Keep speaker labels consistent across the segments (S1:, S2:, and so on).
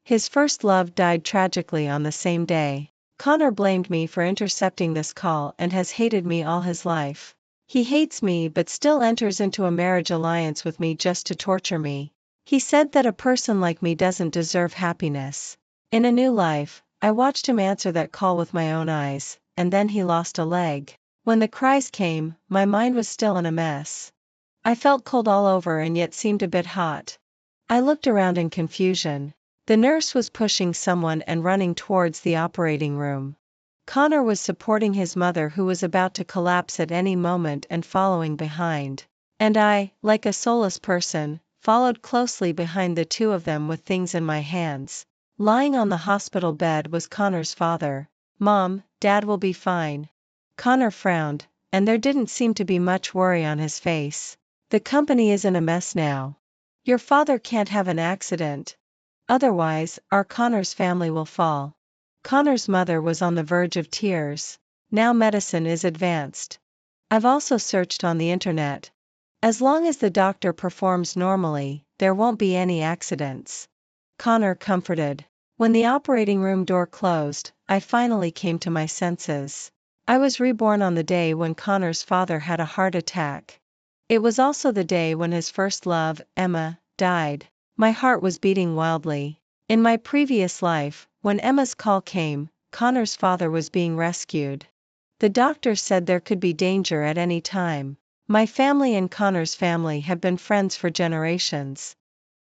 S1: His first love died tragically on the same day. Connor blamed me for intercepting this call and has hated me all his life. He hates me but still enters into a marriage alliance with me just to torture me. He said that a person like me doesn't deserve happiness. In a new life, I watched him answer that call with my own eyes, and then he lost a leg. When the cries came, my mind was still in a mess. I felt cold all over and yet seemed a bit hot. I looked around in confusion. The nurse was pushing someone and running towards the operating room. Connor was supporting his mother who was about to collapse at any moment and following behind. And I, like a soulless person, followed closely behind the two of them with things in my hands. Lying on the hospital bed was Connor's father. "Mom, Dad will be fine." Connor frowned, and there didn't seem to be much worry on his face. "The company is in a mess now. Your father can't have an accident. Otherwise, our Connor's family will fall." Connor's mother was on the verge of tears. "Now medicine is advanced. I've also searched on the internet. As long as the doctor performs normally, there won't be any accidents." Connor comforted. When the operating room door closed, I finally came to my senses. I was reborn on the day when Connor's father had a heart attack. It was also the day when his first love, Emma, died. My heart was beating wildly. In my previous life, when Emma's call came, Connor's father was being rescued. The doctor said there could be danger at any time. My family and Connor's family have been friends for generations.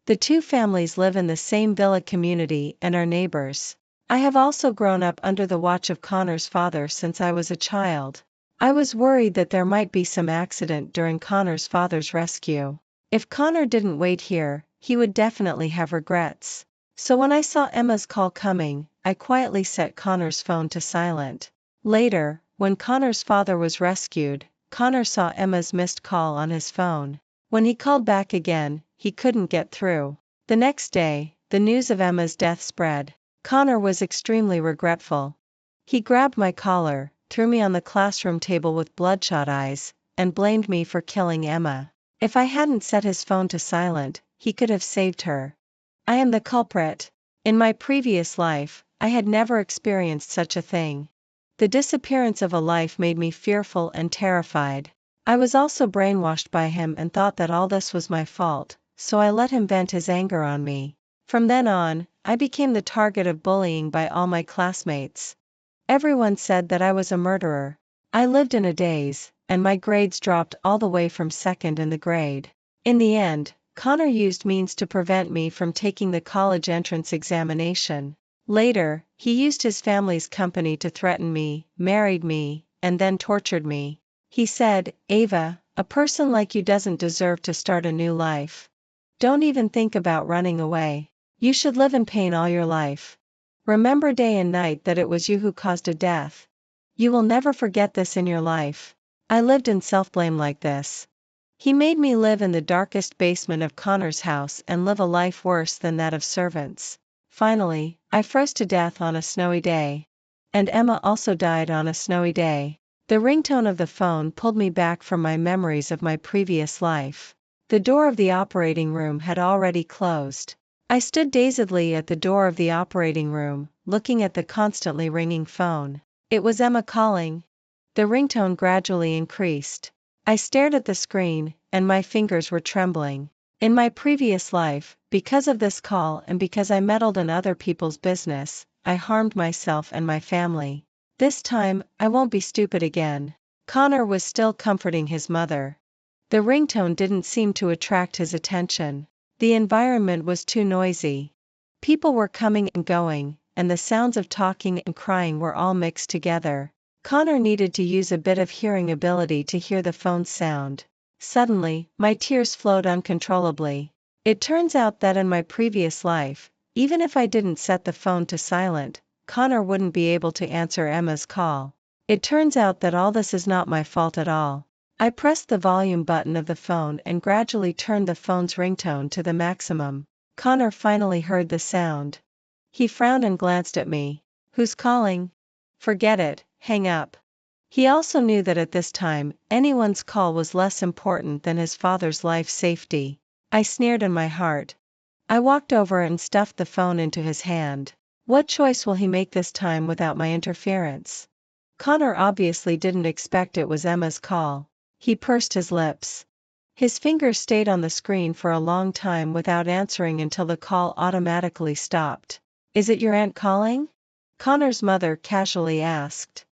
S1: The two families live in the same villa community and are neighbors. I have also grown up under the watch of Connor's father since I was a child. I was worried that there might be some accident during Connor's father's rescue. If Connor didn't wait here, he would definitely have regrets. So when I saw Emma's call coming, I quietly set Connor's phone to silent. Later, when Connor's father was rescued, Connor saw Emma's missed call on his phone. When he called back again, he couldn't get through. The next day, the news of Emma's death spread. Connor was extremely regretful. He grabbed my collar, threw me on the classroom table with bloodshot eyes, and blamed me for killing Emma. If I hadn't set his phone to silent, he could have saved her. I am the culprit. In my previous life, I had never experienced such a thing. The disappearance of a life made me fearful and terrified. I was also brainwashed by him and thought that all this was my fault, so I let him vent his anger on me. From then on, I became the target of bullying by all my classmates. Everyone said that I was a murderer. I lived in a daze, and my grades dropped all the way from second in the grade. In the end, Connor used means to prevent me from taking the college entrance examination. Later, he used his family's company to threaten me, married me, and then tortured me. He said, "Ava, a person like you doesn't deserve to start a new life. Don't even think about running away. You should live in pain all your life. Remember day and night that it was you who caused a death. You will never forget this in your life." I lived in self-blame like this. He made me live in the darkest basement of Connor's house and live a life worse than that of servants. Finally, I froze to death on a snowy day. And Emma also died on a snowy day. The ringtone of the phone pulled me back from my memories of my previous life. The door of the operating room had already closed. I stood dazedly at the door of the operating room, looking at the constantly ringing phone. It was Emma calling. The ringtone gradually increased. I stared at the screen, and my fingers were trembling. In my previous life, because of this call and because I meddled in other people's business, I harmed myself and my family. This time, I won't be stupid again. Connor was still comforting his mother. The ringtone didn't seem to attract his attention. The environment was too noisy. People were coming and going, and the sounds of talking and crying were all mixed together. Connor needed to use a bit of hearing ability to hear the phone's sound. Suddenly, my tears flowed uncontrollably. It turns out that in my previous life, even if I didn't set the phone to silent, Connor wouldn't be able to answer Emma's call. It turns out that all this is not my fault at all. I pressed the volume button of the phone and gradually turned the phone's ringtone to the maximum. Connor finally heard the sound. He frowned and glanced at me. "Who's calling?" "Forget it, hang up." He also knew that at this time, anyone's call was less important than his father's life safety. I sneered in my heart. I walked over and stuffed the phone into his hand. What choice will he make this time without my interference? Connor obviously didn't expect it was Emma's call. He pursed his lips. His fingers stayed on the screen for a long time without answering until the call automatically stopped. Is it your aunt calling? Connor's mother casually asked.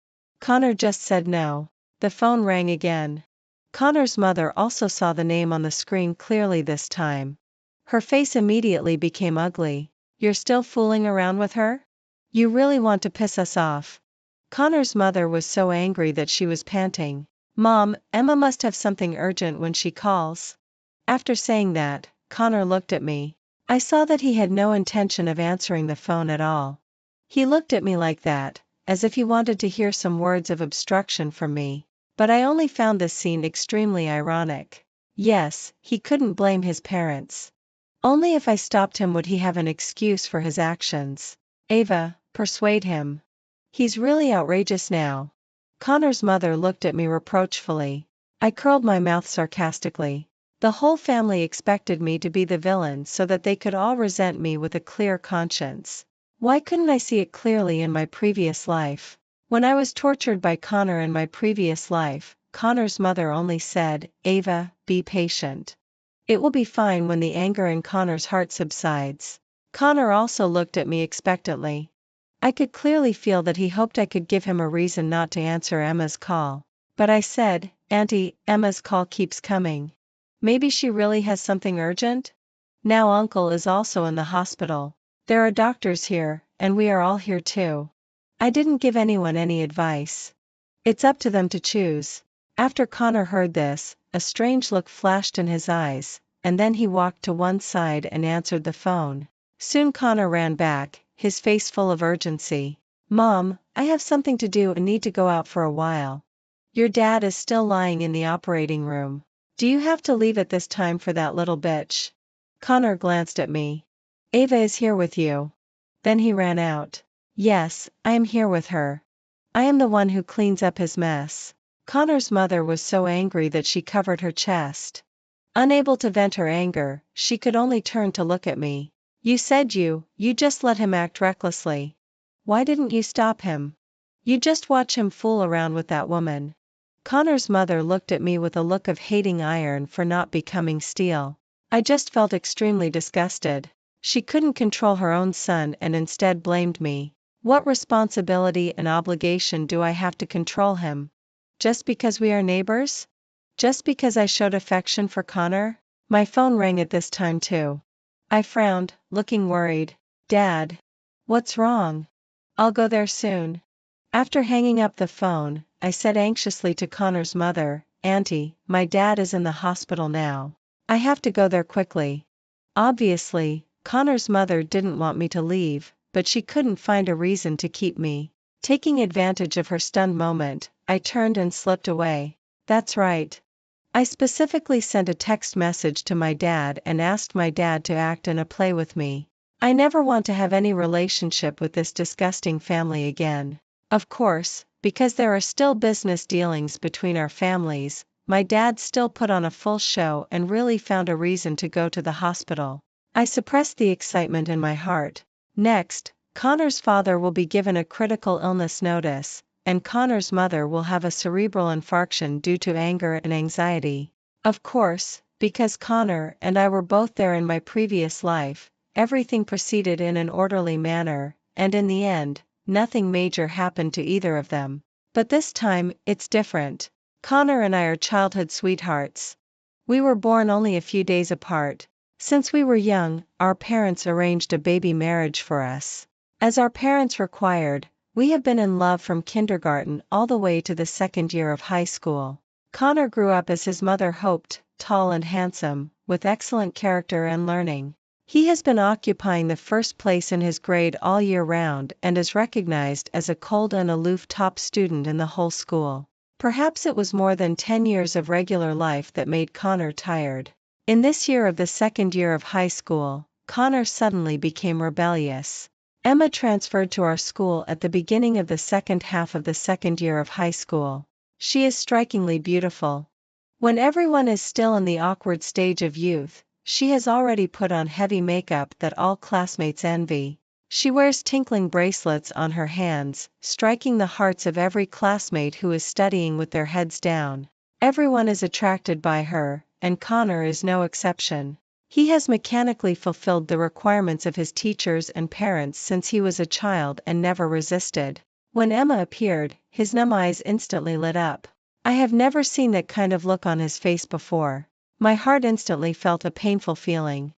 S1: Connor just said no. The phone rang again. Connor's mother also saw the name on the screen clearly this time. Her face immediately became ugly. You're still fooling around with her? You really want to piss us off. Connor's mother was so angry that she was panting. Mom, Emma must have something urgent when she calls. After saying that, Connor looked at me. I saw that he had no intention of answering the phone at all. He looked at me like that, as if he wanted to hear some words of obstruction from me. But I only found this scene extremely ironic. Yes, he couldn't blame his parents. Only if I stopped him would he have an excuse for his actions. Ava, persuade him. He's really outrageous now. Connor's mother looked at me reproachfully. I curled my mouth sarcastically. The whole family expected me to be the villain so that they could all resent me with a clear conscience. Why couldn't I see it clearly in my previous life? When I was tortured by Connor in my previous life, Connor's mother only said, Ava, be patient. It will be fine when the anger in Connor's heart subsides. Connor also looked at me expectantly. I could clearly feel that he hoped I could give him a reason not to answer Emma's call. But I said, Auntie, Emma's call keeps coming. Maybe she really has something urgent? Now Uncle is also in the hospital. There are doctors here, and we are all here too. I didn't give anyone any advice. It's up to them to choose. After Connor heard this, a strange look flashed in his eyes, and then he walked to one side and answered the phone. Soon Connor ran back, his face full of urgency. Mom, I have something to do and need to go out for a while. Your dad is still lying in the operating room. Do you have to leave at this time for that little bitch? Connor glanced at me. Ava is here with you. Then he ran out. Yes, I am here with her. I am the one who cleans up his mess. Connor's mother was so angry that she covered her chest. Unable to vent her anger, she could only turn to look at me. You said you just let him act recklessly. Why didn't you stop him? You just watch him fool around with that woman. Connor's mother looked at me with a look of hating iron for not becoming steel. I just felt extremely disgusted. She couldn't control her own son and instead blamed me. What responsibility and obligation do I have to control him? Just because we are neighbors? Just because I showed affection for Connor? My phone rang at this time too. I frowned, looking worried. Dad. What's wrong? I'll go there soon. After hanging up the phone, I said anxiously to Connor's mother, Auntie, my dad is in the hospital now. I have to go there quickly. Obviously, Connor's mother didn't want me to leave, but she couldn't find a reason to keep me. Taking advantage of her stunned moment, I turned and slipped away. That's right. I specifically sent a text message to my dad and asked my dad to act in a play with me. I never want to have any relationship with this disgusting family again. Of course, because there are still business dealings between our families, my dad still put on a full show and really found a reason to go to the hospital. I suppressed the excitement in my heart. Next, Connor's father will be given a critical illness notice, and Connor's mother will have a cerebral infarction due to anger and anxiety. Of course, because Connor and I were both there in my previous life, everything proceeded in an orderly manner, and in the end, nothing major happened to either of them. But this time, it's different. Connor and I are childhood sweethearts. We were born only a few days apart. Since we were young, our parents arranged a baby marriage for us. As our parents required, we have been in love from kindergarten all the way to the second year of high school. Connor grew up as his mother hoped, tall and handsome, with excellent character and learning. He has been occupying the first place in his grade all year round and is recognized as a cold and aloof top student in the whole school. Perhaps it was more than 10 years of regular life that made Connor tired. In this year of the second year of high school, Connor suddenly became rebellious. Emma transferred to our school at the beginning of the second half of the second year of high school. She is strikingly beautiful. When everyone is still in the awkward stage of youth, She has already put on heavy makeup that all classmates envy. She wears tinkling bracelets on her hands, striking the hearts of every classmate who is studying with their heads down. Everyone is attracted by her, and Connor is no exception. He has mechanically fulfilled the requirements of his teachers and parents since he was a child and never resisted. When Emma appeared, his numb eyes instantly lit up. I have never seen that kind of look on his face before. My heart instantly felt a painful feeling.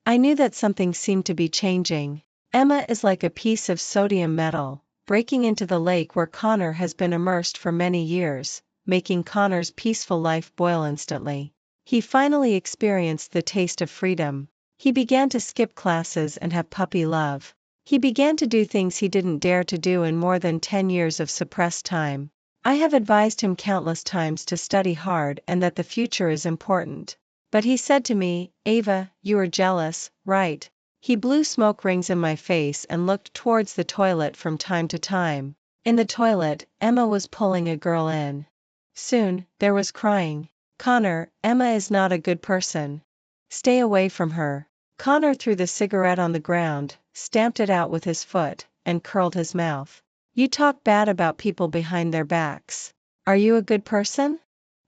S1: I knew that something seemed to be changing. Emma is like a piece of sodium metal, breaking into the lake where Connor has been immersed for many years, making Connor's peaceful life boil instantly. He finally experienced the taste of freedom. He began to skip classes and have puppy love. He began to do things he didn't dare to do in more than 10 years of suppressed time. I have advised him countless times to study hard and that the future is important. But he said to me, "Ava, you are jealous, right?" He blew smoke rings in my face and looked towards the toilet from time to time. In the toilet, Emma was pulling a girl in. Soon, there was crying. "Connor, Emma is not a good person. Stay away from her." Connor threw the cigarette on the ground, stamped it out with his foot, and curled his mouth. "You talk bad about people behind their backs. Are you a good person?"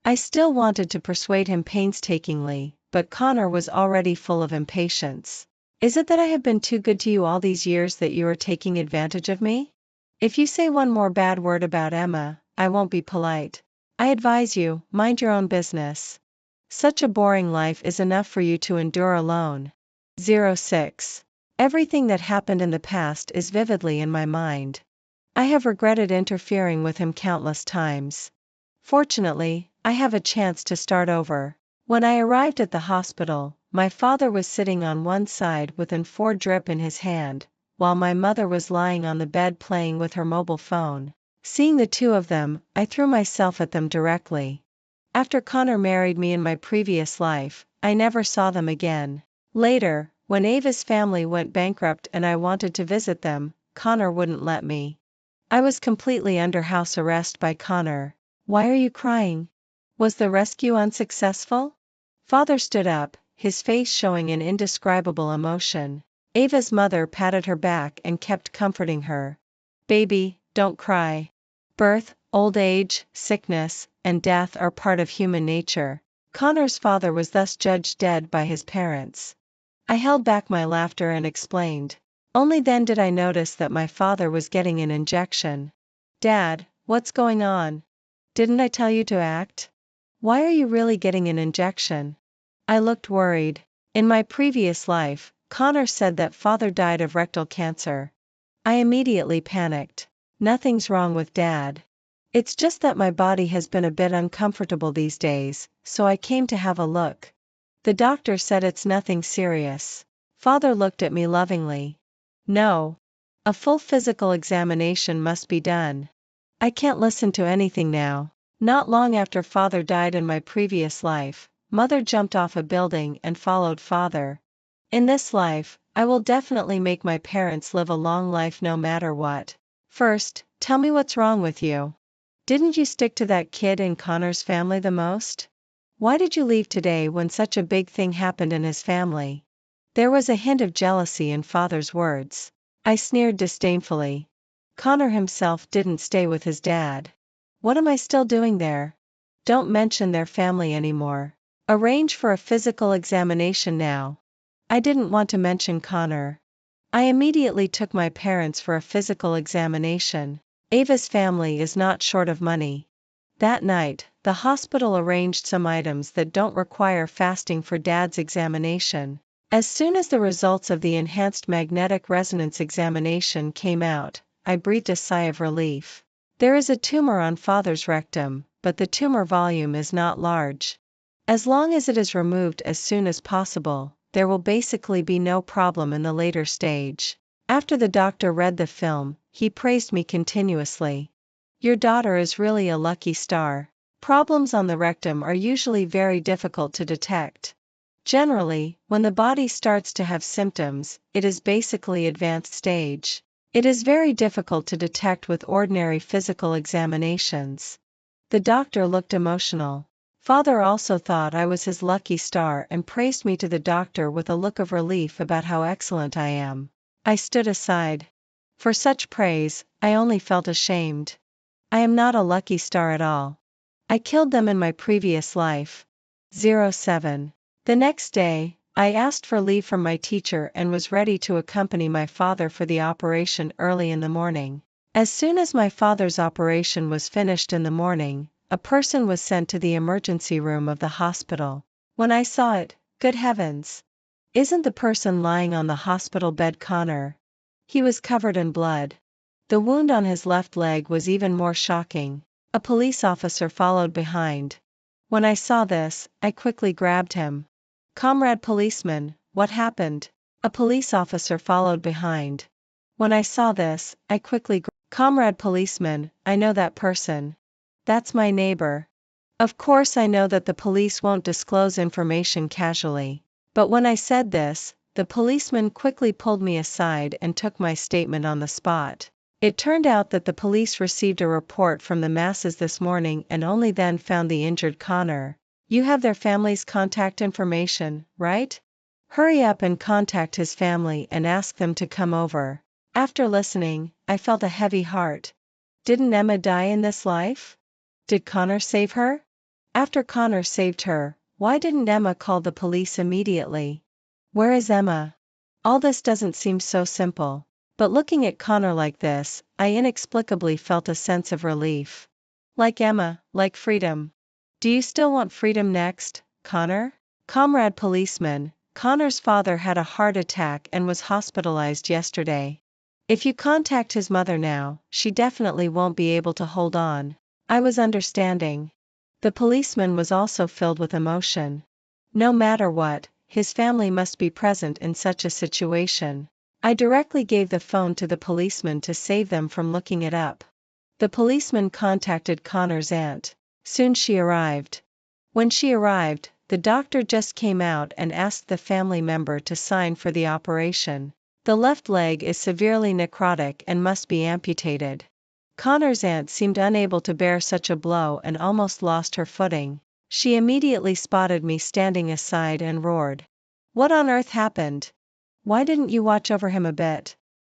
S1: I still wanted to persuade him painstakingly, but Connor was already full of impatience. "Is it that I have been too good to you all these years that you are taking advantage of me? If you say one more bad word about Emma, I won't be polite. I advise you, mind your own business. Such a boring life is enough for you to endure alone." 06. Everything that happened in the past is vividly in my mind. I have regretted interfering with him countless times. Fortunately, I have a chance to start over. When I arrived at the hospital, my father was sitting on one side with an 4 drip in his hand, while my mother was lying on the bed playing with her mobile phone. Seeing the two of them, I threw myself at them directly. After Connor married me in my previous life, I never saw them again. Later, when Ava's family went bankrupt and I wanted to visit them, Connor wouldn't let me. I was completely under house arrest by Connor. "Why are you crying? Was the rescue unsuccessful?" Father stood up, his face showing an indescribable emotion. Ava's mother patted her back and kept comforting her. "Baby, don't cry. Birth, old age, sickness, and death are part of human nature." Connor's father was thus judged dead by his parents. I held back my laughter and explained. Only then did I notice that my father was getting an injection. "Dad, what's going on? Didn't I tell you to act? Why are you really getting an injection?" I looked worried. In my previous life, Connor said that father died of rectal cancer. I immediately panicked. "Nothing's wrong with Dad. It's just that my body has been a bit uncomfortable these days, so I came to have a look. The doctor said it's nothing serious." Father looked at me lovingly. "No. A full physical examination must be done. I can't listen to anything now." Not long after father died in my previous life, mother jumped off a building and followed father. In this life, I will definitely make my parents live a long life no matter what. "First, tell me what's wrong with you. Didn't you stick to that kid in Connor's family the most? Why did you leave today when such a big thing happened in his family?" There was a hint of jealousy in father's words. I sneered disdainfully. Connor himself didn't stay with his dad. What am I still doing there? Don't mention their family anymore. Arrange for a physical examination now. I didn't want to mention Connor. I immediately took my parents for a physical examination. Ava's family is not short of money. That night, the hospital arranged some items that don't require fasting for Dad's examination. As soon as the results of the enhanced magnetic resonance examination came out, I breathed a sigh of relief. There is a tumor on father's rectum, but the tumor volume is not large. As long as it is removed as soon as possible, there will basically be no problem in the later stage. After the doctor read the film, he praised me continuously. "Your daughter is really a lucky star. Problems on the rectum are usually very difficult to detect. Generally, when the body starts to have symptoms, it is basically advanced stage. It is very difficult to detect with ordinary physical examinations." The doctor looked emotional. Father also thought I was his lucky star and praised me to the doctor with a look of relief about how excellent I am. I stood aside. For such praise, I only felt ashamed. I am not a lucky star at all. I killed them in my previous life. 07. The next day, I asked for leave from my teacher and was ready to accompany my father for the operation early in the morning. As soon as my father's operation was finished in the morning, a person was sent to the emergency room of the hospital. When I saw it, good heavens! Isn't the person lying on the hospital bed Connor? He was covered in blood. The wound on his left leg was even more shocking. A police officer followed behind. When I saw this, I quickly grabbed him. Comrade policeman, what happened? A police officer followed behind. When I saw this, I quickly Comrade policeman, I know that person. That's my neighbor. Of course I know that the police won't disclose information casually. But when I said this, the policeman quickly pulled me aside and took my statement on the spot. It turned out that the police received a report from the masses this morning and only then found the injured Connor. You have their family's contact information, right? Hurry up and contact his family and ask them to come over. After listening, I felt a heavy heart. Didn't Emma die in this life? Did Connor save her? After Connor saved her, why didn't Emma call the police immediately? Where is Emma? All this doesn't seem so simple. But looking at Connor like this, I inexplicably felt a sense of relief. Like Emma, like freedom. Do you still want freedom next, Connor? Comrade policeman, Connor's father had a heart attack and was hospitalized yesterday. If you contact his mother now, she definitely won't be able to hold on. I was understanding. The policeman was also filled with emotion. No matter what, his family must be present in such a situation. I directly gave the phone to the policeman to save them from looking it up. The policeman contacted Connor's aunt. Soon she arrived. When she arrived, the doctor just came out and asked the family member to sign for the operation. The left leg is severely necrotic and must be amputated. Connor's aunt seemed unable to bear such a blow and almost lost her footing. She immediately spotted me standing aside and roared. What on earth happened? Why didn't you watch over him a bit?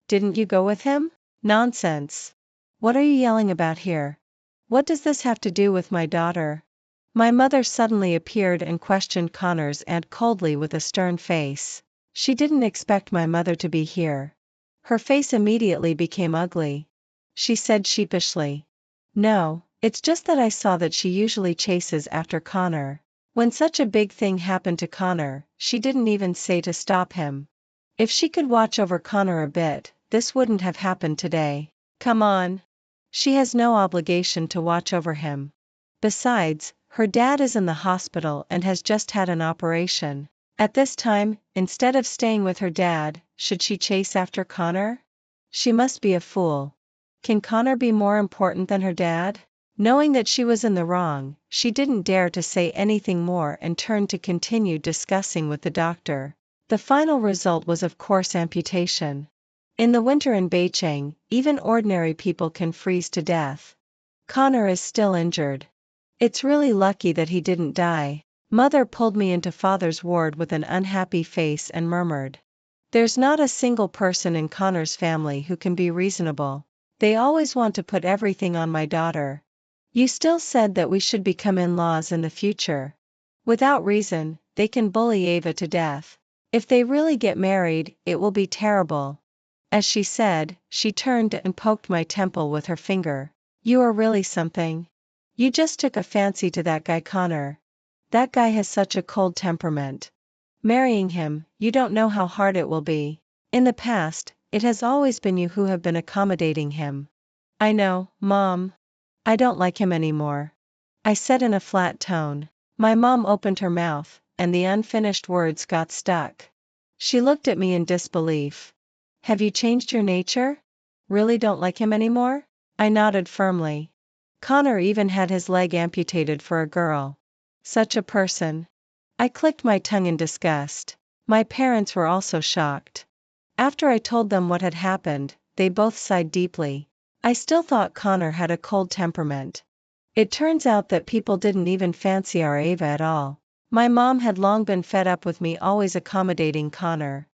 S1: Didn't you go with him? Nonsense. What are you yelling about here? What does this have to do with my daughter? My mother suddenly appeared and questioned Connor's aunt coldly with a stern face. She didn't expect my mother to be here. Her face immediately became ugly. She said sheepishly. No, it's just that I saw that she usually chases after Connor. When such a big thing happened to Connor, she didn't even say to stop him. If she could watch over Connor a bit, this wouldn't have happened today. Come on. She has no obligation to watch over him. Besides, her dad is in the hospital and has just had an operation. At this time, instead of staying with her dad, should she chase after Connor? She must be a fool. Can Connor be more important than her dad? Knowing that she was in the wrong, she didn't dare to say anything more and turned to continue discussing with the doctor. The final result was of course amputation. In the winter in Beijing, even ordinary people can freeze to death. Connor is still injured. It's really lucky that he didn't die. Mother pulled me into father's ward with an unhappy face and murmured. There's not a single person in Connor's family who can be reasonable. They always want to put everything on my daughter. You still said that we should become in-laws in the future. Without reason, they can bully Ava to death. If they really get married, it will be terrible. As she said, she turned and poked my temple with her finger. You are really something. You just took a fancy to that guy Connor. That guy has such a cold temperament. Marrying him, you don't know how hard it will be. In the past, it has always been you who have been accommodating him. I know, Mom. I don't like him anymore. I said in a flat tone. My mom opened her mouth, and the unfinished words got stuck. She looked at me in disbelief. Have you changed your nature? Really don't like him anymore? I nodded firmly. Connor even had his leg amputated for a girl. Such a person. I clicked my tongue in disgust. My parents were also shocked. After I told them what had happened, they both sighed deeply. I still thought Connor had a cold temperament. It turns out that people didn't even fancy our Ava at all. My mom had long been fed up with me always accommodating Connor.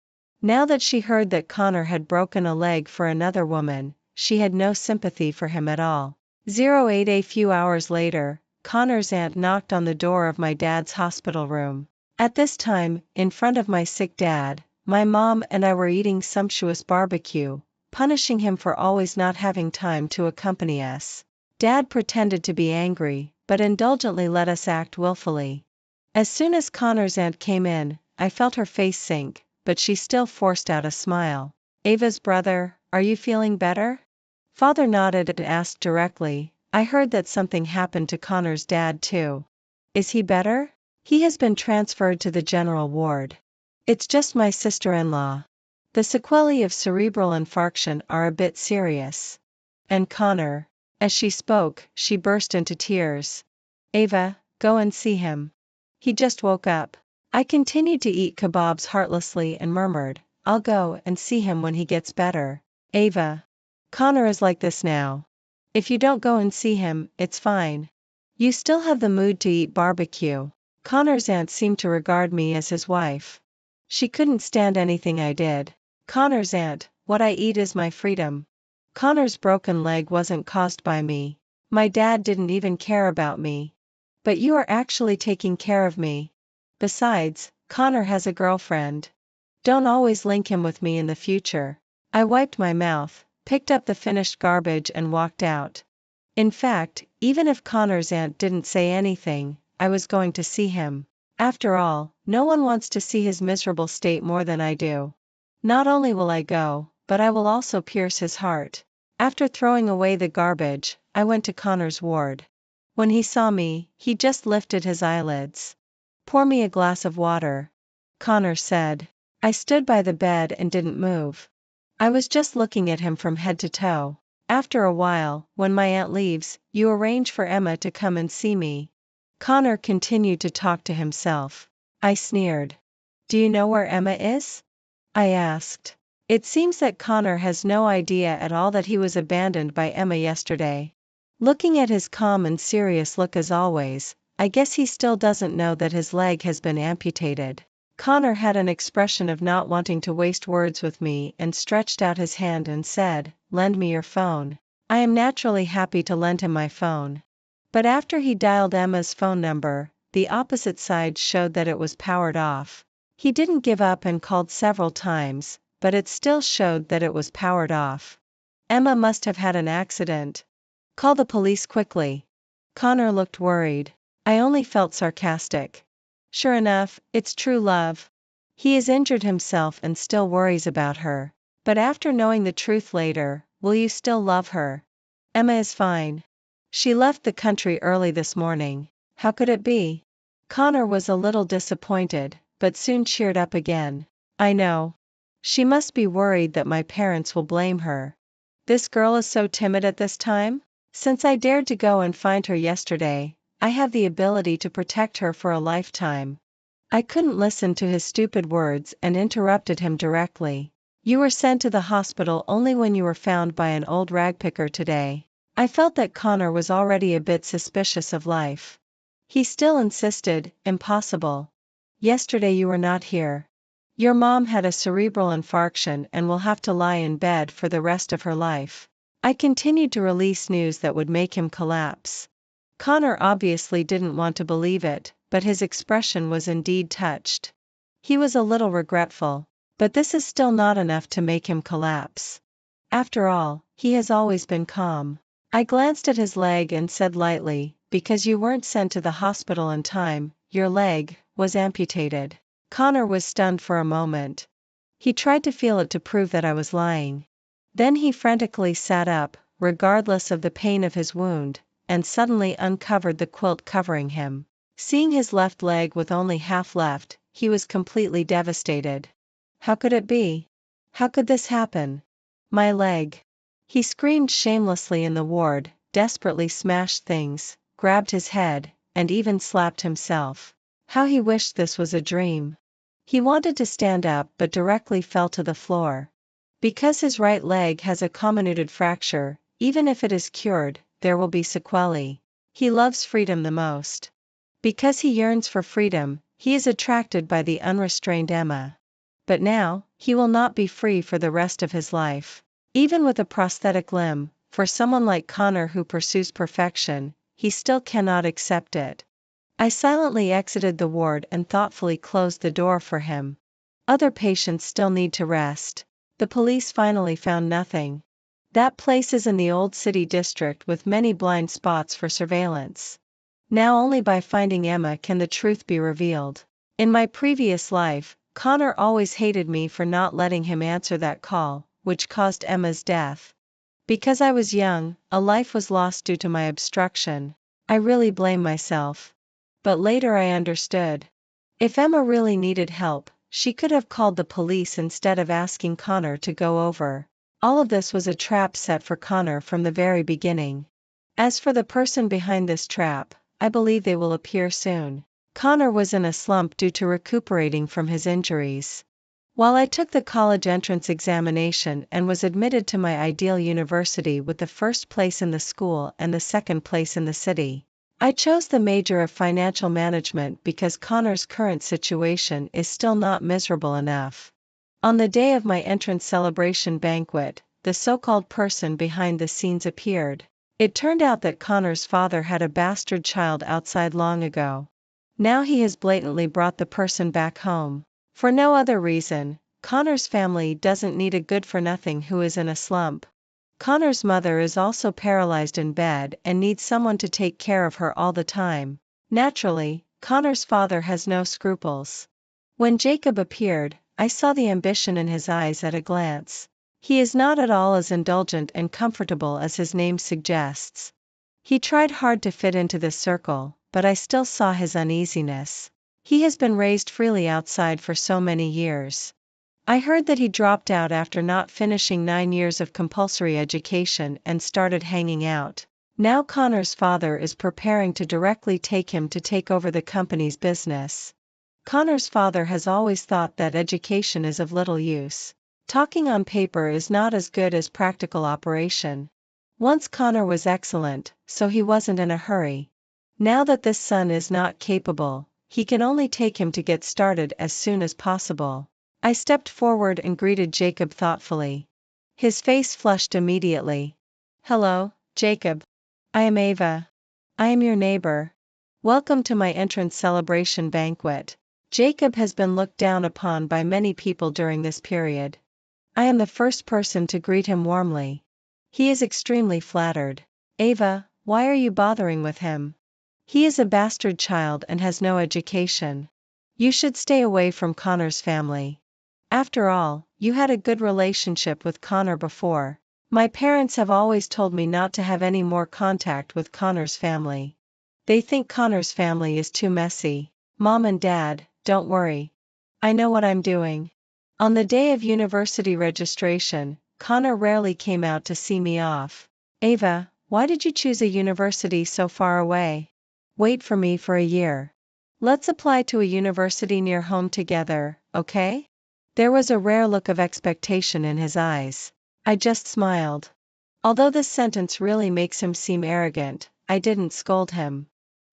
S1: Now that she heard that Connor had broken a leg for another woman, she had no sympathy for him at all. 08 A few hours later, Connor's aunt knocked on the door of my dad's hospital room. At this time, in front of my sick dad, my mom and I were eating sumptuous barbecue, punishing him for always not having time to accompany us. Dad pretended to be angry, but indulgently let us act willfully. As soon as Connor's aunt came in, I felt her face sink, but she still forced out a smile. Ava's brother, are you feeling better? Father nodded and asked directly, I heard that something happened to Connor's dad too. Is he better? He has been transferred to the general ward. It's just my sister-in-law. The sequelae of cerebral infarction are a bit serious. And Connor. As she spoke, she burst into tears. Ava, go and see him. He just woke up. I continued to eat kebabs heartlessly and murmured, I'll go and see him when he gets better. Ava. Connor is like this now. If you don't go and see him, it's fine. You still have the mood to eat barbecue. Connor's aunt seemed to regard me as his wife. She couldn't stand anything I did. Connor's aunt, what I eat is my freedom. Connor's broken leg wasn't caused by me. My dad didn't even care about me. But you are actually taking care of me. Besides, Connor has a girlfriend. Don't always link him with me in the future. I wiped my mouth, picked up the finished garbage and walked out. In fact, even if Connor's aunt didn't say anything, I was going to see him. After all, no one wants to see his miserable state more than I do. Not only will I go, but I will also pierce his heart. After throwing away the garbage, I went to Connor's ward. When he saw me, he just lifted his eyelids. Pour me a glass of water, Connor said. I stood by the bed and didn't move. I was just looking at him from head to toe. After a while, when my aunt leaves, you arrange for Emma to come and see me. Connor continued to talk to himself. I sneered. Do you know where Emma is? I asked. It seems that Connor has no idea at all that he was abandoned by Emma yesterday. Looking at his calm and serious look as always, I guess he still doesn't know that his leg has been amputated. Connor had an expression of not wanting to waste words with me and stretched out his hand and said, lend me your phone. I am naturally happy to lend him my phone. But after he dialed Emma's phone number, the opposite side showed that it was powered off. He didn't give up and called several times, but it still showed that it was powered off. Emma must have had an accident. Call the police quickly. Connor looked worried. I only felt sarcastic. Sure enough, it's true love. He has injured himself and still worries about her. But after knowing the truth later, will you still love her? Emma is fine. She left the country early this morning. How could it be? Connor was a little disappointed, but soon cheered up again. I know. She must be worried that my parents will blame her. This girl is so timid at this time? Since I dared to go and find her yesterday, I have the ability to protect her for a lifetime. I couldn't listen to his stupid words and interrupted him directly. You were sent to the hospital only when you were found by an old ragpicker today. I felt that Connor was already a bit suspicious of life. He still insisted, impossible. Yesterday you were not here. Your mom had a cerebral infarction and will have to lie in bed for the rest of her life. I continued to release news that would make him collapse. Connor obviously didn't want to believe it, but his expression was indeed touched. He was a little regretful, but this is still not enough to make him collapse. After all, he has always been calm. I glanced at his leg and said lightly, because you weren't sent to the hospital in time, your leg was amputated. Connor was stunned for a moment. He tried to feel it to prove that I was lying. Then he frantically sat up, regardless of the pain of his wound, and suddenly uncovered the quilt covering him. Seeing his left leg with only half left, he was completely devastated. How could it be? How could this happen? My leg. He screamed shamelessly in the ward, desperately smashed things, grabbed his head, and even slapped himself. How he wished this was a dream. He wanted to stand up but directly fell to the floor. Because his right leg has a comminuted fracture, even if it is cured, there will be sequelae. He loves freedom the most. Because he yearns for freedom, he is attracted by the unrestrained Emma. But now, he will not be free for the rest of his life. Even with a prosthetic limb, for someone like Connor who pursues perfection, he still cannot accept it. I silently exited the ward and thoughtfully closed the door for him. Other patients still need to rest. The police finally found nothing. That place is in the old city district with many blind spots for surveillance. Now only by finding Emma can the truth be revealed. In my previous life, Connor always hated me for not letting him answer that call, which caused Emma's death. Because I was young, a life was lost due to my obstruction. I really blame myself. But later I understood. If Emma really needed help, she could have called the police instead of asking Connor to go over. All of this was a trap set for Connor from the very beginning. As for the person behind this trap, I believe they will appear soon. Connor was in a slump due to recuperating from his injuries. While I took the college entrance examination and was admitted to my ideal university with the first place in the school and the second place in the city, I chose the major of financial management because Connor's current situation is still not miserable enough. On the day of my entrance celebration banquet, the so-called person behind the scenes appeared. It turned out that Connor's father had a bastard child outside long ago. Now he has blatantly brought the person back home. For no other reason, Connor's family doesn't need a good-for-nothing who is in a slump. Connor's mother is also paralyzed in bed and needs someone to take care of her all the time. Naturally, Connor's father has no scruples. When Jacob appeared, I saw the ambition in his eyes at a glance. He is not at all as indulgent and comfortable as his name suggests. He tried hard to fit into this circle, but I still saw his uneasiness. He has been raised freely outside for so many years. I heard that he dropped out after not finishing 9 years of compulsory education and started hanging out. Now Connor's father is preparing to directly take him to take over the company's business. Connor's father has always thought that education is of little use. Talking on paper is not as good as practical operation. Once Connor was excellent, so he wasn't in a hurry. Now that this son is not capable, he can only take him to get started as soon as possible. I stepped forward and greeted Jacob thoughtfully. His face flushed immediately. Hello, Jacob. I am Ava. I am your neighbor. Welcome to my entrance celebration banquet. Jacob has been looked down upon by many people during this period. I am the first person to greet him warmly. He is extremely flattered. Ava, why are you bothering with him? He is a bastard child and has no education. You should stay away from Connor's family. After all, you had a good relationship with Connor before. My parents have always told me not to have any more contact with Connor's family. They think Connor's family is too messy. Mom and Dad, don't worry. I know what I'm doing. On the day of university registration, Connor rarely came out to see me off. Ava, why did you choose a university so far away? Wait for me for a year. Let's apply to a university near home together, okay? There was a rare look of expectation in his eyes. I just smiled. Although this sentence really makes him seem arrogant, I didn't scold him.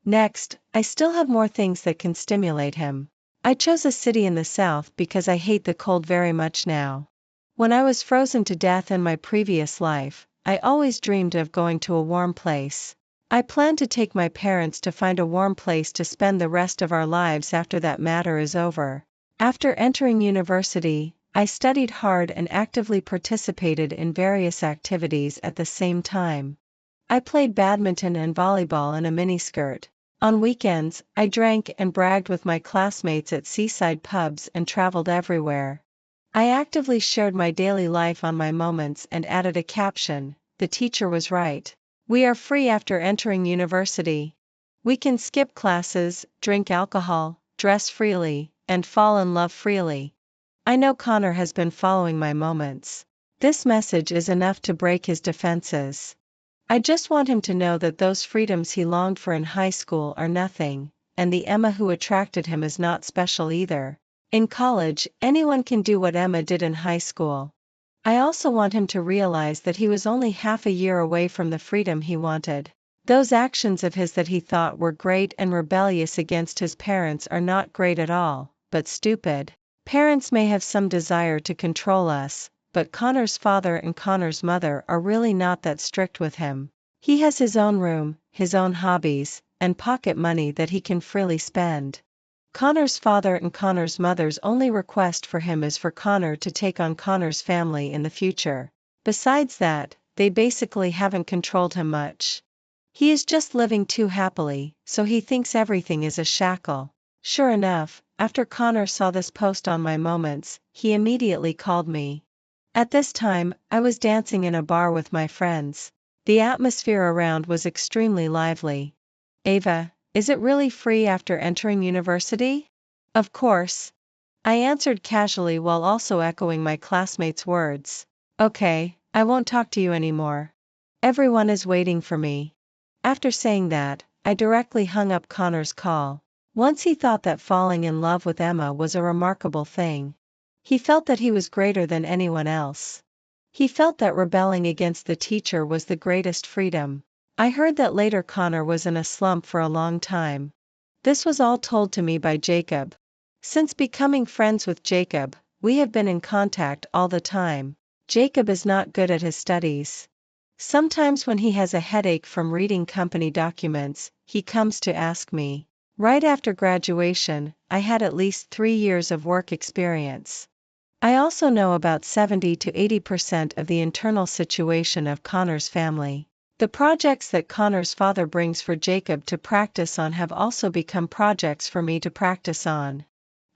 S1: Next, I still have more things that can stimulate him. I chose a city in the south because I hate the cold very much now. When I was frozen to death in my previous life, I always dreamed of going to a warm place. I plan to take my parents to find a warm place to spend the rest of our lives after that matter is over. After entering university, I studied hard and actively participated in various activities at the same time. I played badminton and volleyball in a miniskirt. On weekends, I drank and bragged with my classmates at seaside pubs and traveled everywhere. I actively shared my daily life on my moments and added a caption, "The teacher was right. We are free after entering university. We can skip classes, drink alcohol, dress freely, and fall in love freely." I know Connor has been following my moments. This message is enough to break his defenses. I just want him to know that those freedoms he longed for in high school are nothing, and the Emma who attracted him is not special either. In college, anyone can do what Emma did in high school. I also want him to realize that he was only half a year away from the freedom he wanted. Those actions of his that he thought were great and rebellious against his parents are not great at all, but stupid. Parents may have some desire to control us, but Connor's father and Connor's mother are really not that strict with him. He has his own room, his own hobbies, and pocket money that he can freely spend. Connor's father and Connor's mother's only request for him is for Connor to take on Connor's family in the future. Besides that, they basically haven't controlled him much. He is just living too happily, so he thinks everything is a shackle. Sure enough, after Connor saw this post on my moments, he immediately called me. At this time, I was dancing in a bar with my friends. The atmosphere around was extremely lively. Ava, is it really free after entering university? Of course. I answered casually while also echoing my classmates' words. Okay, I won't talk to you anymore. Everyone is waiting for me. After saying that, I directly hung up Connor's call. Once he thought that falling in love with Emma was a remarkable thing. He felt that he was greater than anyone else. He felt that rebelling against the teacher was the greatest freedom. I heard that later Connor was in a slump for a long time. This was all told to me by Jacob. Since becoming friends with Jacob, we have been in contact all the time. Jacob is not good at his studies. Sometimes when he has a headache from reading company documents, he comes to ask me. Right after graduation, I had at least 3 years of work experience. I also know about 70 to 80% of the internal situation of Connor's family. The projects that Connor's father brings for Jacob to practice on have also become projects for me to practice on.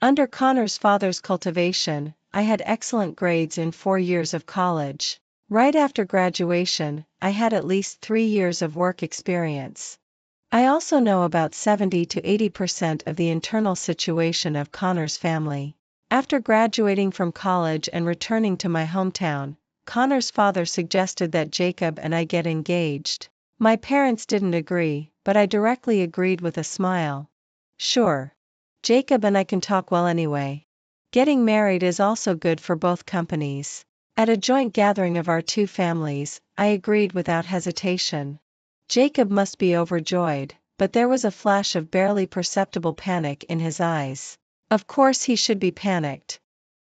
S1: Under Connor's father's cultivation, I had excellent grades in 4 years of college. Right after graduation, I had at least 3 years of work experience. I also know about 70 to 80% of the internal situation of Connor's family. After graduating from college and returning to my hometown, Connor's father suggested that Jacob and I get engaged. My parents didn't agree, but I directly agreed with a smile. Sure. Jacob and I can talk well anyway. Getting married is also good for both companies. At a joint gathering of our two families, I agreed without hesitation. Jacob must be overjoyed, but there was a flash of barely perceptible panic in his eyes. Of course he should be panicked.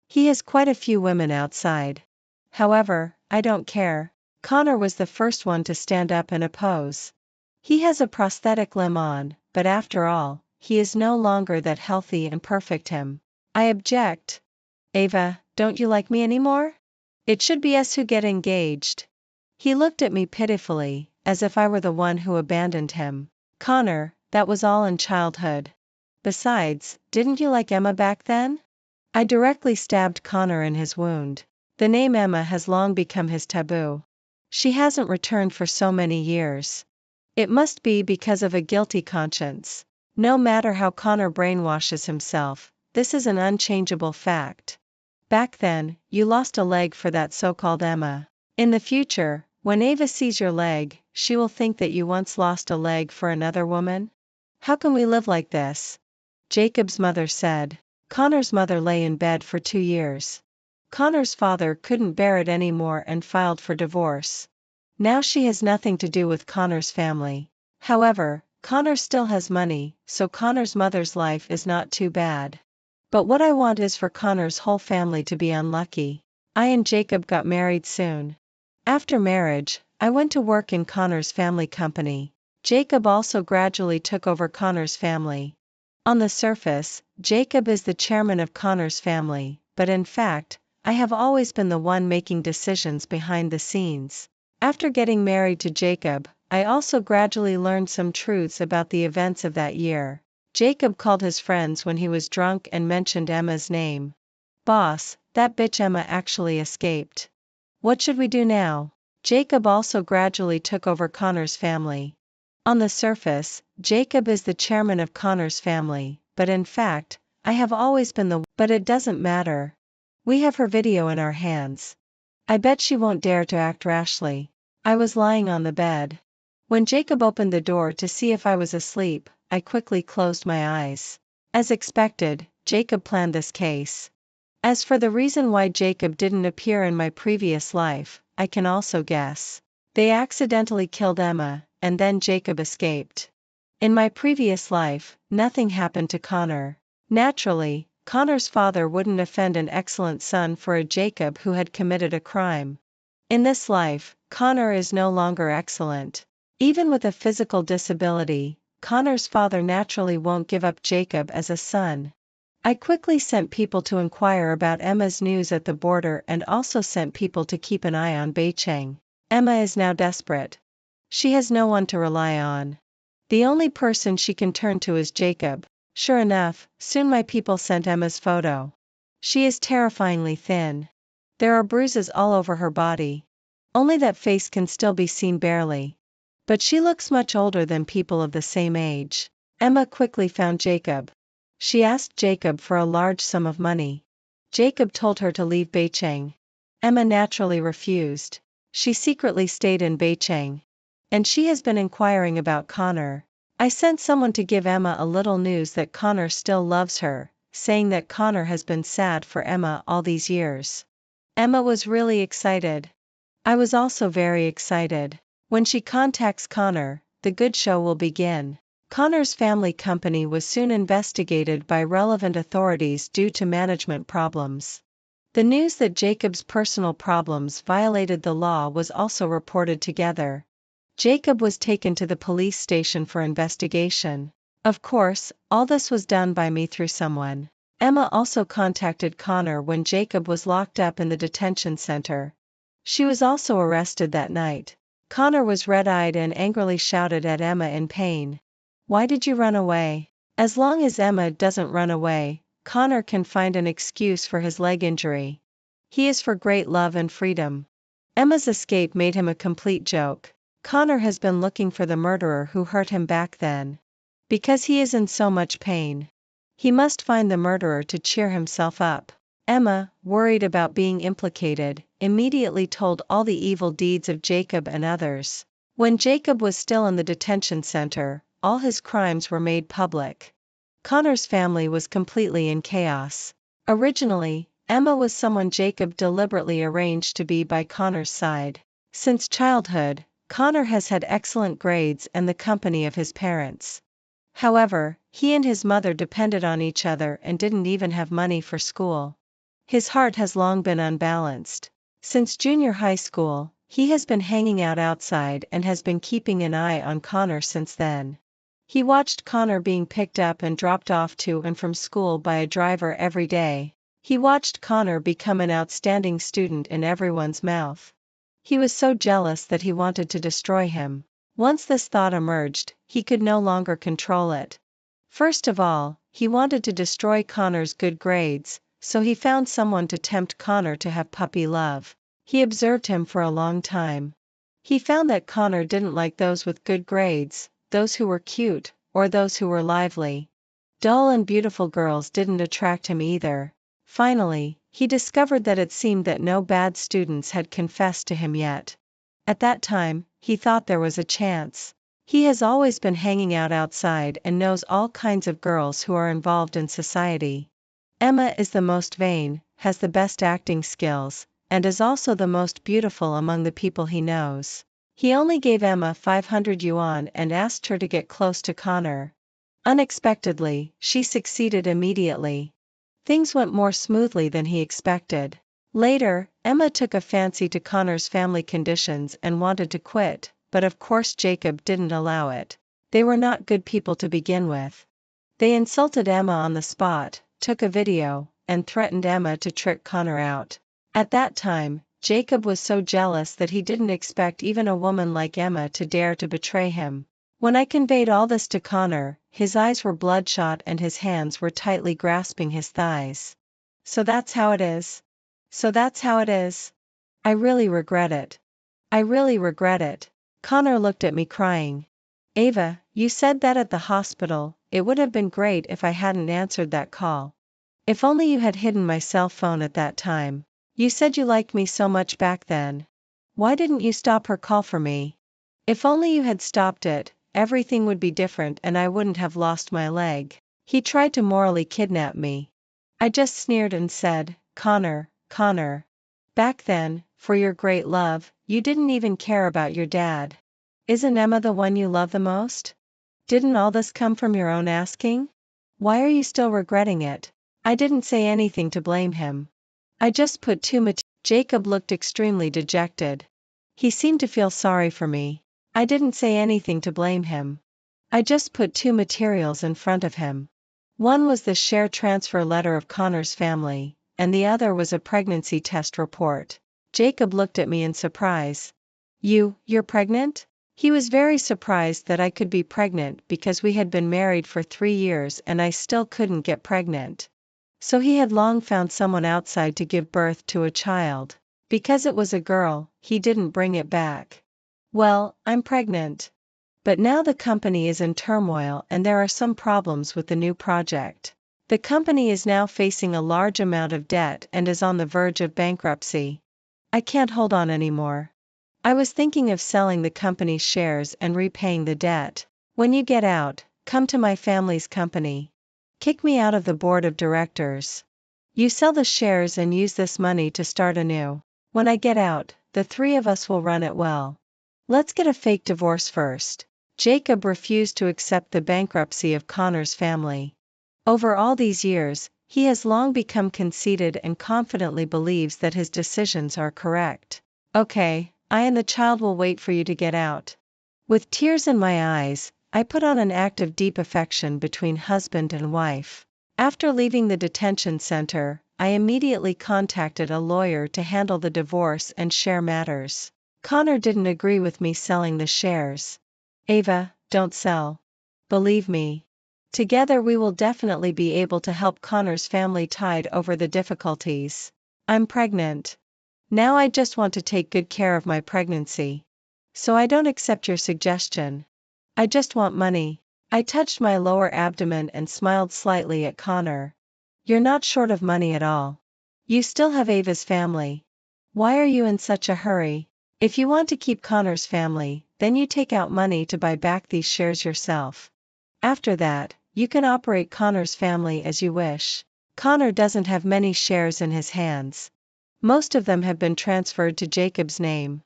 S1: He has quite a few women outside. However, I don't care. Connor was the first one to stand up and oppose. He has a prosthetic limb on, but after all, he is no longer that healthy and perfect him. I object. Ava, don't you like me anymore? It should be us who get engaged. He looked at me pitifully, as if I were the one who abandoned him. Connor, that was all in childhood. Besides, didn't you like Emma back then? I directly stabbed Connor in his wound. The name Emma has long become his taboo. She hasn't returned for so many years. It must be because of a guilty conscience. No matter how Connor brainwashes himself, this is an unchangeable fact. Back then, you lost a leg for that so-called Emma. In the future, when Ava sees your leg, she will think that you once lost a leg for another woman? How can we live like this? Jacob's mother said. Connor's mother lay in bed for 2 years. Connor's father couldn't bear it anymore and filed for divorce. Now she has nothing to do with Connor's family. However, Connor still has money, so Connor's mother's life is not too bad. But what I want is for Connor's whole family to be unlucky. I and Jacob got married soon. After marriage, I went to work in Connor's family company. Jacob also gradually took over Connor's family. On the surface, Jacob is the chairman of Connor's family, but in fact, I have always been the one making decisions behind the scenes. After getting married to Jacob, I also gradually learned some truths about the events of that year. Jacob called his friends when he was drunk and mentioned Emma's name. Boss, that bitch Emma actually escaped. What should we do now? Jacob also gradually took over Connor's family. On the surface, Jacob is the chairman of Connor's family, but in fact, I have always been but it doesn't matter. We have her video in our hands. I bet she won't dare to act rashly. I was lying on the bed. When Jacob opened the door to see if I was asleep, I quickly closed my eyes. As expected, Jacob planned this case. As for the reason why Jacob didn't appear in my previous life, I can also guess. They accidentally killed Emma, and then Jacob escaped. In my previous life, nothing happened to Connor. Naturally, Connor's father wouldn't offend an excellent son for a Jacob who had committed a crime. In this life, Connor is no longer excellent. Even with a physical disability, Connor's father naturally won't give up Jacob as a son. I quickly sent people to inquire about Emma's news at the border and also sent people to keep an eye on Beicheng. Emma is now desperate. She has no one to rely on. The only person she can turn to is Jacob. Sure enough, soon my people sent Emma's photo. She is terrifyingly thin. There are bruises all over her body. Only that face can still be seen barely. But she looks much older than people of the same age. Emma quickly found Jacob. She asked Jacob for a large sum of money. Jacob told her to leave Beicheng. Emma naturally refused. She secretly stayed in Beicheng. And she has been inquiring about Connor. I sent someone to give Emma a little news that Connor still loves her, saying that Connor has been sad for Emma all these years. Emma was really excited. I was also very excited. When she contacts Connor, the good show will begin. Connor's family company was soon investigated by relevant authorities due to management problems. The news that Jacob's personal problems violated the law was also reported together. Jacob was taken to the police station for investigation. Of course, all this was done by me through someone. Emma also contacted Connor when Jacob was locked up in the detention center. She was also arrested that night. Connor was red-eyed and angrily shouted at Emma in pain. "Why did you run away?" As long as Emma doesn't run away, Connor can find an excuse for his leg injury. He is for great love and freedom. Emma's escape made him a complete joke. Connor has been looking for the murderer who hurt him back then. Because he is in so much pain. He must find the murderer to cheer himself up. Emma, worried about being implicated, immediately told all the evil deeds of Jacob and others. When Jacob was still in the detention center, all his crimes were made public. Connor's family was completely in chaos. Originally, Emma was someone Jacob deliberately arranged to be by Connor's side. Since childhood, Connor has had excellent grades and the company of his parents. However, he and his mother depended on each other and didn't even have money for school. His heart has long been unbalanced. Since junior high school, he has been hanging out outside and has been keeping an eye on Connor since then. He watched Connor being picked up and dropped off to and from school by a driver every day. He watched Connor become an outstanding student in everyone's mouth. He was so jealous that he wanted to destroy him. Once this thought emerged, he could no longer control it. First of all, he wanted to destroy Connor's good grades, so he found someone to tempt Connor to have puppy love. He observed him for a long time. He found that Connor didn't like those with good grades, those who were cute, or those who were lively. Dull and beautiful girls didn't attract him either. Finally, he discovered that it seemed that no bad students had confessed to him yet. At that time, he thought there was a chance. He has always been hanging out outside and knows all kinds of girls who are involved in society. Emma is the most vain, has the best acting skills, and is also the most beautiful among the people he knows. He only gave Emma 500 yuan and asked her to get close to Connor. Unexpectedly, she succeeded immediately. Things went more smoothly than he expected. Later, Emma took a fancy to Connor's family conditions and wanted to quit, but of course Jacob didn't allow it. They were not good people to begin with. They insulted Emma on the spot, took a video, and threatened Emma to trick Connor out. At that time, Jacob was so jealous that he didn't expect even a woman like Emma to dare to betray him. When I conveyed all this to Connor, his eyes were bloodshot and his hands were tightly grasping his thighs. So that's how it is. So that's how it is. I really regret it. I really regret it. Connor looked at me crying. Ava, you said that at the hospital. It would have been great if I hadn't answered that call. If only you had hidden my cell phone at that time. You said you liked me so much back then. Why didn't you stop her call for me? If only you had stopped it, everything would be different and I wouldn't have lost my leg. He tried to morally kidnap me. I just sneered and said, Connor, Connor. Back then, for your great love, you didn't even care about your dad. Isn't Emma the one you love the most? Didn't all this come from your own asking? Why are you still regretting it? I didn't say anything to blame him. I just put Jacob looked extremely dejected. He seemed to feel sorry for me. I didn't say anything to blame him. I just put two materials in front of him. One was the share transfer letter of Connor's family, and the other was a pregnancy test report. Jacob looked at me in surprise. You're pregnant? He was very surprised that I could be pregnant because we had been married for 3 years and I still couldn't get pregnant. So he had long found someone outside to give birth to a child. Because it was a girl, he didn't bring it back. Well, I'm pregnant. But now the company is in turmoil and there are some problems with the new project. The company is now facing a large amount of debt and is on the verge of bankruptcy. I can't hold on anymore. I was thinking of selling the company's shares and repaying the debt. When you get out, come to my family's company. Kick me out of the board of directors. You sell the shares and use this money to start anew. When I get out, the 3 of us will run it well. Let's get a fake divorce first. Jacob refused to accept the bankruptcy of Connor's family. Over all these years, he has long become conceited and confidently believes that his decisions are correct. Okay, I and the child will wait for you to get out. With tears in my eyes, I put on an act of deep affection between husband and wife. After leaving the detention center, I immediately contacted a lawyer to handle the divorce and share matters. Connor didn't agree with me selling the shares. Ava, don't sell. Believe me. Together we will definitely be able to help Connor's family tide over the difficulties. I'm pregnant. Now I just want to take good care of my pregnancy. So I don't accept your suggestion. I just want money. I touched my lower abdomen and smiled slightly at Connor. You're not short of money at all. You still have Ava's family. Why are you in such a hurry? If you want to keep Connor's family, then you take out money to buy back these shares yourself. After that, you can operate Connor's family as you wish. Connor doesn't have many shares in his hands. Most of them have been transferred to Jacob's name.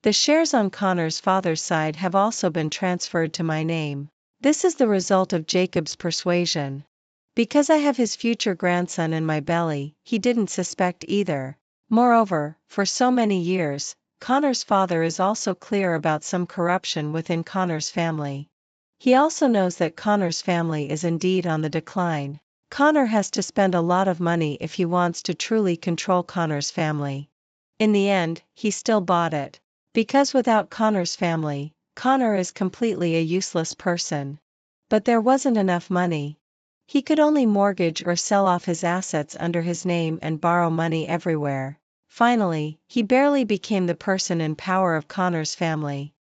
S1: The shares on Connor's father's side have also been transferred to my name. This is the result of Jacob's persuasion. Because I have his future grandson in my belly, he didn't suspect either. Moreover, for so many years, Connor's father is also clear about some corruption within Connor's family. He also knows that Connor's family is indeed on the decline. Connor has to spend a lot of money if he wants to truly control Connor's family. In the end, he still bought it. Because without Connor's family, Connor is completely a useless person. But there wasn't enough money. He could only mortgage or sell off his assets under his name and borrow money everywhere. Finally, he barely became the person in power of Connor's family.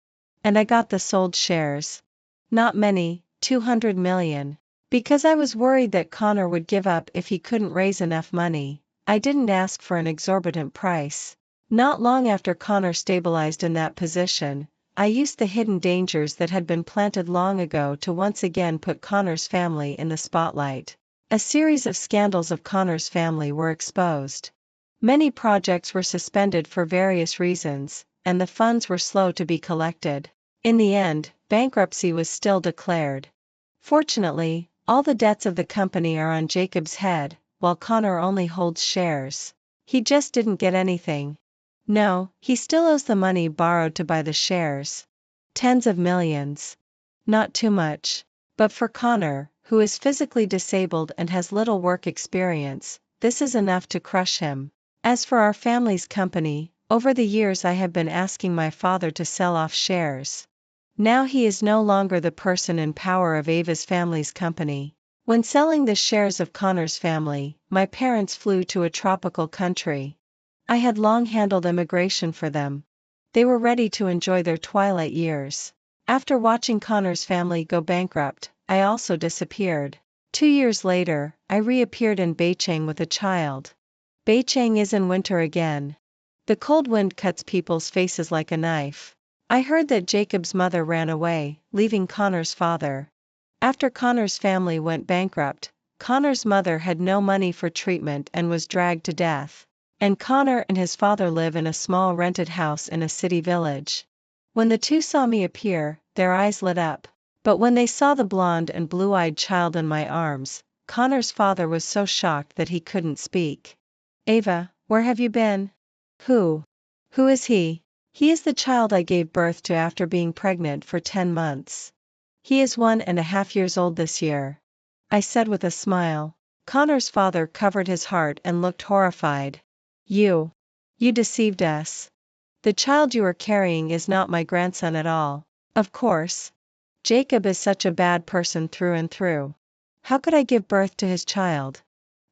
S1: And I got the sold shares. Not many, 200 million. Because I was worried that Connor would give up if he couldn't raise enough money, I didn't ask for an exorbitant price. Not long after Connor stabilized in that position, I used the hidden dangers that had been planted long ago to once again put Connor's family in the spotlight. A series of scandals of Connor's family were exposed. Many projects were suspended for various reasons, and the funds were slow to be collected. In the end, bankruptcy was still declared. Fortunately, all the debts of the company are on Jacob's head, while Connor only holds shares. He just didn't get anything. No, he still owes the money borrowed to buy the shares. Tens of millions. Not too much. But for Connor, who is physically disabled and has little work experience, this is enough to crush him. As for our family's company, over the years I have been asking my father to sell off shares. Now he is no longer the person in power of Ava's family's company. When selling the shares of Connor's family, my parents flew to a tropical country. I had long handled immigration for them. They were ready to enjoy their twilight years. After watching Connor's family go bankrupt, I also disappeared. 2 years later, I reappeared in Beijing with a child. Beijing is in winter again. The cold wind cuts people's faces like a knife. I heard that Jacob's mother ran away, leaving Connor's father. After Connor's family went bankrupt, Connor's mother had no money for treatment and was dragged to death. And Connor and his father live in a small rented house in a city village. When the two saw me appear, their eyes lit up. But when they saw the blonde and blue-eyed child in my arms, Connor's father was so shocked that he couldn't speak. Ava, where have you been? Who? Who is he? He is the child I gave birth to after being pregnant for 10 months. He is 1.5 years old this year, I said with a smile. Connor's father covered his heart and looked horrified. You deceived us. The child you are carrying is not my grandson at all. Of course. Jacob is such a bad person through and through. How could I give birth to his child?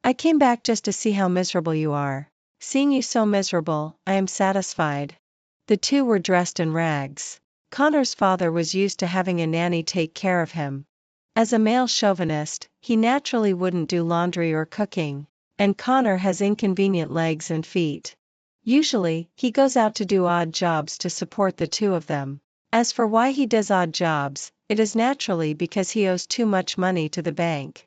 S1: I came back just to see how miserable you are. Seeing you so miserable, I am satisfied. The two were dressed in rags. Connor's father was used to having a nanny take care of him. As a male chauvinist, he naturally wouldn't do laundry or cooking, and Connor has inconvenient legs and feet. Usually, he goes out to do odd jobs to support the two of them. As for why he does odd jobs, it is naturally because he owes too much money to the bank.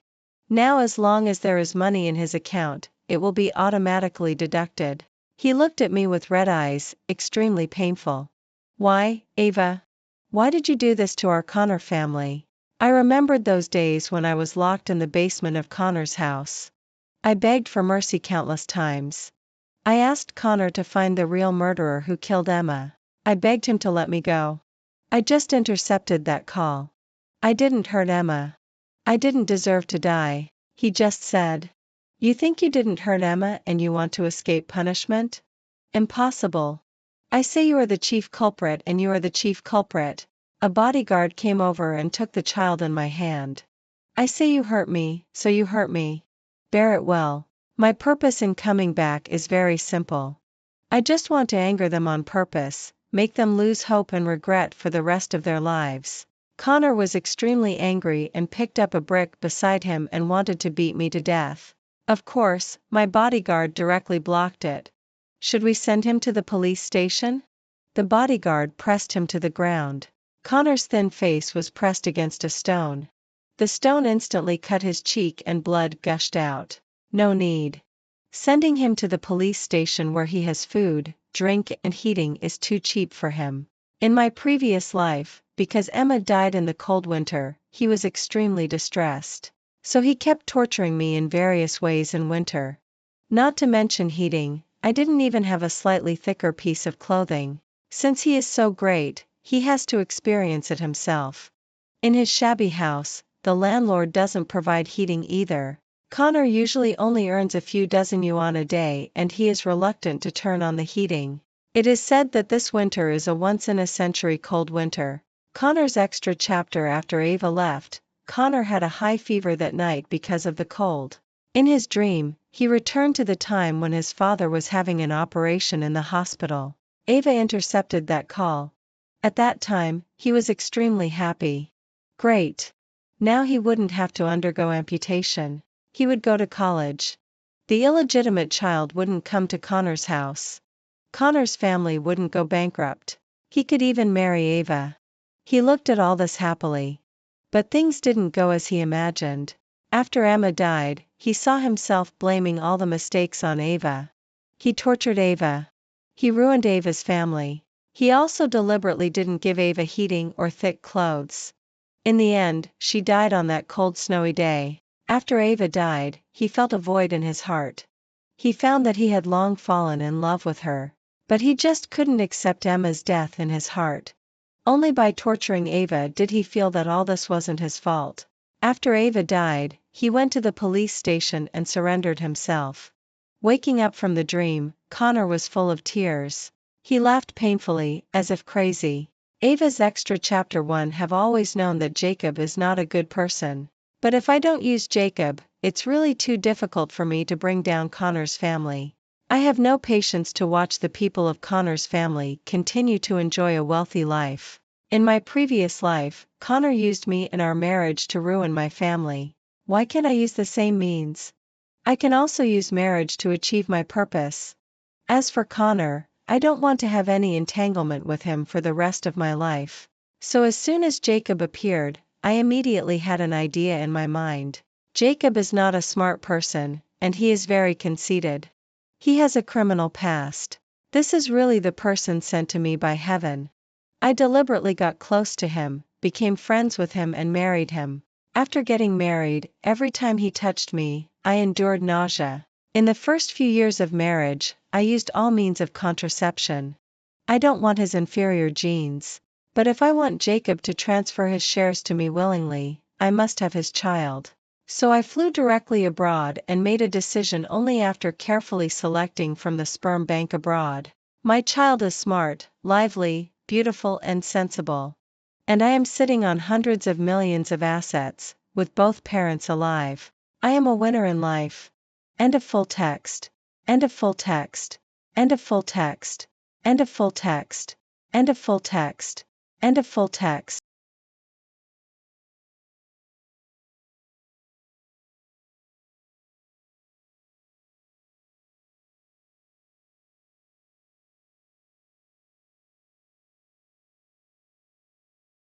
S1: Now as long as there is money in his account, it will be automatically deducted. He looked at me with red eyes, extremely painful. Why, Ava? Why did you do this to our Connor family? I remembered those days when I was locked in the basement of Connor's house. I begged for mercy countless times. I asked Connor to find the real murderer who killed Emma. I begged him to let me go. I just intercepted that call. I didn't hurt Emma. I didn't deserve to die, he just said. You think you didn't hurt Emma and you want to escape punishment? Impossible. I say you are the chief culprit and you are the chief culprit. A bodyguard came over and took the child in my hand. I say you hurt me, so you hurt me. Bear it well. My purpose in coming back is very simple. I just want to anger them on purpose, make them lose hope and regret for the rest of their lives. Connor was extremely angry and picked up a brick beside him and wanted to beat me to death. Of course, my bodyguard directly blocked it. Should we send him to the police station? The bodyguard pressed him to the ground. Connor's thin face was pressed against a stone. The stone instantly cut his cheek and blood gushed out. No need. Sending him to the police station where he has food, drink and heating is too cheap for him. In my previous life, because Emma died in the cold winter, he was extremely distressed. So he kept torturing me in various ways in winter. Not to mention heating, I didn't even have a slightly thicker piece of clothing. Since he is so great, he has to experience it himself. In his shabby house, the landlord doesn't provide heating either. Connor usually only earns a few dozen yuan a day and he is reluctant to turn on the heating. It is said that this winter is a once-in-a-century cold winter. Connor's extra chapter after Ava left, Connor had a high fever that night because of the cold. In his dream, he returned to the time when his father was having an operation in the hospital. Ava intercepted that call. At that time, he was extremely happy. Great. Now he wouldn't have to undergo amputation. He would go to college. The illegitimate child wouldn't come to Connor's house. Connor's family wouldn't go bankrupt. He could even marry Ava. He looked at all this happily. But things didn't go as he imagined. After Emma died, he saw himself blaming all the mistakes on Ava. He tortured Ava. He ruined Ava's family. He also deliberately didn't give Ava heating or thick clothes. In the end, she died on that cold snowy day. After Ava died, he felt a void in his heart. He found that he had long fallen in love with her. But he just couldn't accept Emma's death in his heart. Only by torturing Ava did he feel that all this wasn't his fault. After Ava died, he went to the police station and surrendered himself. Waking up from the dream, Connor was full of tears. He laughed painfully, as if crazy. Ava's extra chapter 1 have always known that Jacob is not a good person. But if I don't use Jacob, it's really too difficult for me to bring down Connor's family. I have no patience to watch the people of Connor's family continue to enjoy a wealthy life. In my previous life, Connor used me and our marriage to ruin my family. Why can't I use the same means? I can also use marriage to achieve my purpose. As for Connor, I don't want to have any entanglement with him for the rest of my life. So as soon as Jacob appeared, I immediately had an idea in my mind. Jacob is not a smart person, and he is very conceited. He has a criminal past. This is really the person sent to me by heaven. I deliberately got close to him, became friends with him and married him. After getting married, every time he touched me, I endured nausea. In the first few years of marriage, I used all means of contraception. I don't want his inferior genes. But if I want Jacob to transfer his shares to me willingly, I must have his child. So I flew directly abroad and made a decision only after carefully selecting from the sperm bank abroad. My child is smart, lively, beautiful and sensible. And I am sitting on hundreds of millions of assets, with both parents alive. I am a winner in life. End of full text. End of full text. End of full text. End of full text. End of full text. End of full text.